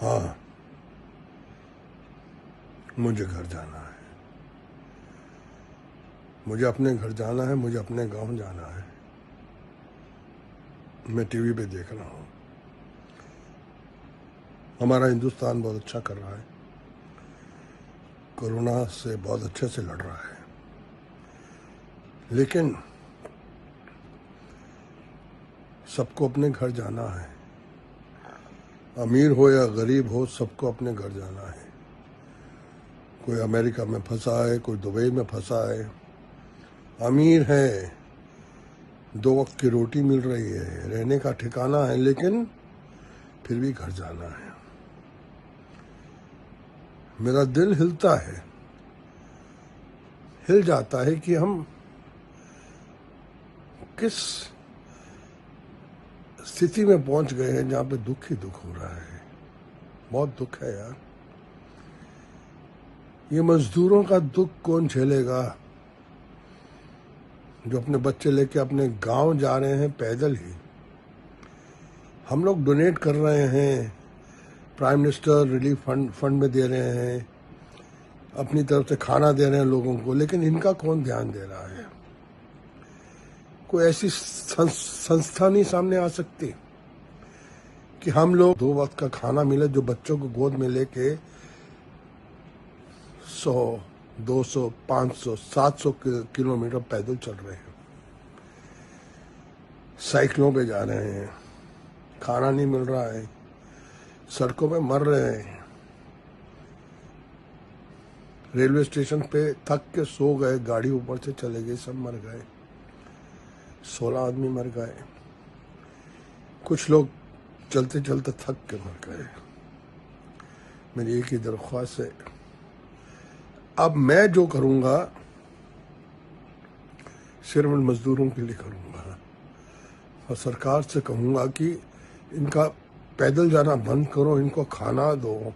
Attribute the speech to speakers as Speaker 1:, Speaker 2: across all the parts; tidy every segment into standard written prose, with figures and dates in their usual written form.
Speaker 1: हाँ, मुझे घर जाना है। मुझे अपने घर जाना है, मुझे अपने गांव जाना है। मैं टीवी पे देख रहा हूँ, हमारा हिंदुस्तान बहुत अच्छा कर रहा है, कोरोना से बहुत अच्छे से लड़ रहा है। लेकिन सबको अपने घर जाना है, अमीर हो या गरीब हो, सबको अपने घर जाना है। कोई अमेरिका में फंसा है, कोई दुबई में फंसा है। अमीर है, 2 वक्त की रोटी मिल रही है, रहने का ठिकाना है, लेकिन फिर भी घर जाना है। मेरा दिल हिलता है, हिल जाता है कि हम किस स्थिति में पहुंच गए हैं जहां पे दुख ही दुख हो रहा है। बहुत दुख है यार। ये मजदूरों का दुख कौन झेलेगा, जो अपने बच्चे लेके अपने गांव जा रहे हैं पैदल ही। हम लोग डोनेट कर रहे हैं, प्राइम मिनिस्टर रिलीफ फंड में दे रहे हैं, अपनी तरफ से खाना दे रहे हैं लोगों को, लेकिन इनका कौन ध्यान दे रहा है? कोई ऐसी संस्था नहीं सामने आ सकती कि हम लोग 2 वक्त का खाना मिले, जो बच्चों को गोद में लेके 100, 200, 500, 700 किलोमीटर पैदल चल रहे हैं, साइकिलों पे जा रहे हैं, खाना नहीं मिल रहा है, सड़कों पे मर रहे हैं। रेलवे स्टेशन पे थक के सो गए, गाड़ी ऊपर से चले गई, सब मर गए, 16 आदमी मर गए। कुछ लोग चलते चलते थक के मर गए। मेरी एक ही दरख्वास्त है, अब मैं जो करूंगा सिर्फ उन मजदूरों के लिए करूंगा, और सरकार से कहूंगा कि इनका पैदल जाना बंद करो, इनको खाना दो,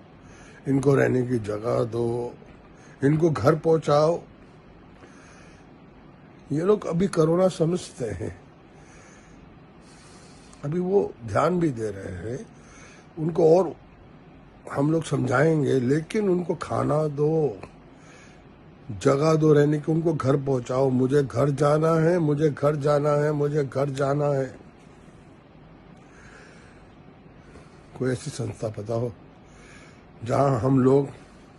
Speaker 1: इनको रहने की जगह दो, इनको घर पहुंचाओ। ये लोग अभी कोरोना समझते हैं, अभी वो ध्यान भी दे रहे हैं, उनको और हम लोग समझाएंगे, लेकिन उनको खाना दो, जगह दो रहने की, उनको घर पहुंचाओ। मुझे घर जाना है, मुझे घर जाना है, मुझे घर जाना है। कोई ऐसी संस्था पता हो जहां हम लोग,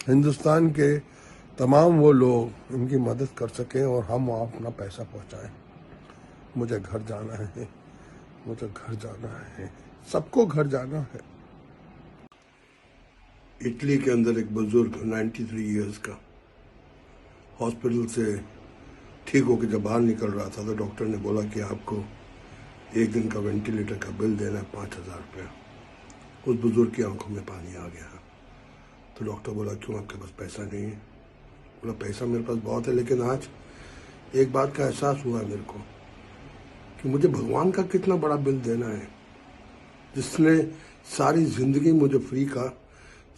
Speaker 1: हिंदुस्तान के तमाम वो लोग, इनकी मदद कर सकें और हम वहाँ अपना पैसा पहुंचाएं। मुझे घर जाना है, मुझे घर जाना है, सबको घर जाना है। इटली के अंदर एक बुजुर्ग 93 इयर्स का हॉस्पिटल से ठीक होकर जब बाहर निकल रहा था, तो डॉक्टर ने बोला कि आपको 1 दिन का वेंटिलेटर का बिल देना है 5000 रुपया। उस बुजुर्ग की आंखों में पानी आ गया। तो डॉक्टर बोला, क्यों, आपके पास पैसा नहीं है? बोला, पैसा मेरे पास बहुत है, लेकिन आज एक बात का एहसास हुआ मेरे को कि मुझे भगवान का कितना बड़ा बिल देना है, जिसने सारी जिंदगी मुझे फ्री का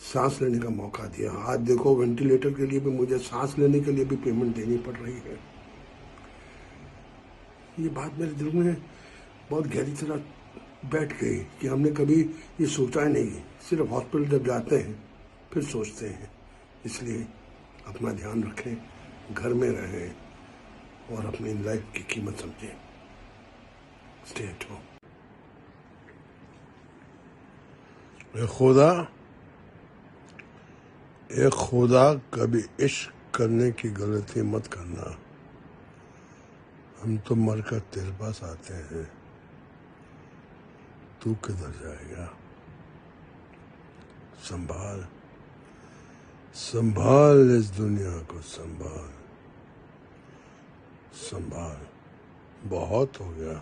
Speaker 1: सांस लेने का मौका दिया। आज देखो, वेंटिलेटर के लिए भी मुझे सांस लेने के लिए भी पेमेंट देनी पड़ रही है। ये बात मेरे दिल में बहुत गहरी तरह बैठ गई कि हमने कभी ये सोचा ही नहीं। सिर्फ हॉस्पिटल जब जाते हैं फिर सोचते हैं। इसलिए अपना ध्यान रखें, घर में रहें और अपनी लाइफ की कीमत समझें। Stay at home. खुदा कभी इश्क करने की गलती मत करना। हम तो मरकर तेरे पास आते हैं, तू किधर जाएगा? संभाल, संभाल इस दुनिया को, संभाल, संभाल। बहुत हो गया।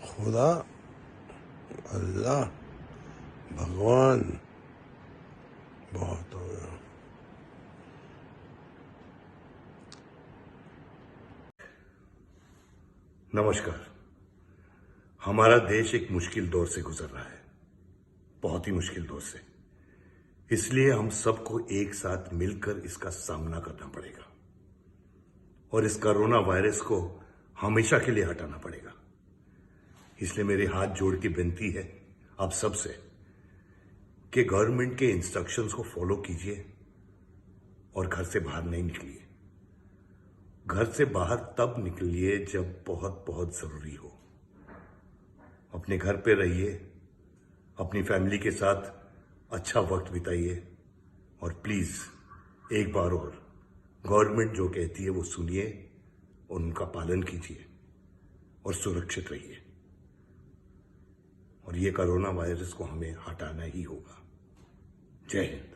Speaker 1: खुदा, अल्लाह, भगवान, बहुत हो गया।
Speaker 2: नमस्कार। हमारा देश एक मुश्किल दौर से गुजर रहा है, बहुत ही मुश्किल दौर से। इसलिए हम सबको एक साथ मिलकर इसका सामना करना पड़ेगा और इस कोरोना वायरस को हमेशा के लिए हटाना पड़ेगा। इसलिए मेरे हाथ जोड़ के विनती है आप सबसे कि गवर्नमेंट के इंस्ट्रक्शंस को फॉलो कीजिए और घर से बाहर नहीं निकलिए। घर से बाहर तब निकलिए जब बहुत बहुत जरूरी हो। अपने घर पे रहिए, अपनी फैमिली के साथ अच्छा वक्त बिताइए और प्लीज एक बार और गवर्नमेंट जो कहती है वो सुनिए और उनका पालन कीजिए और सुरक्षित रहिए। और ये कोरोना वायरस को हमें हटाना ही होगा। जय हिंद।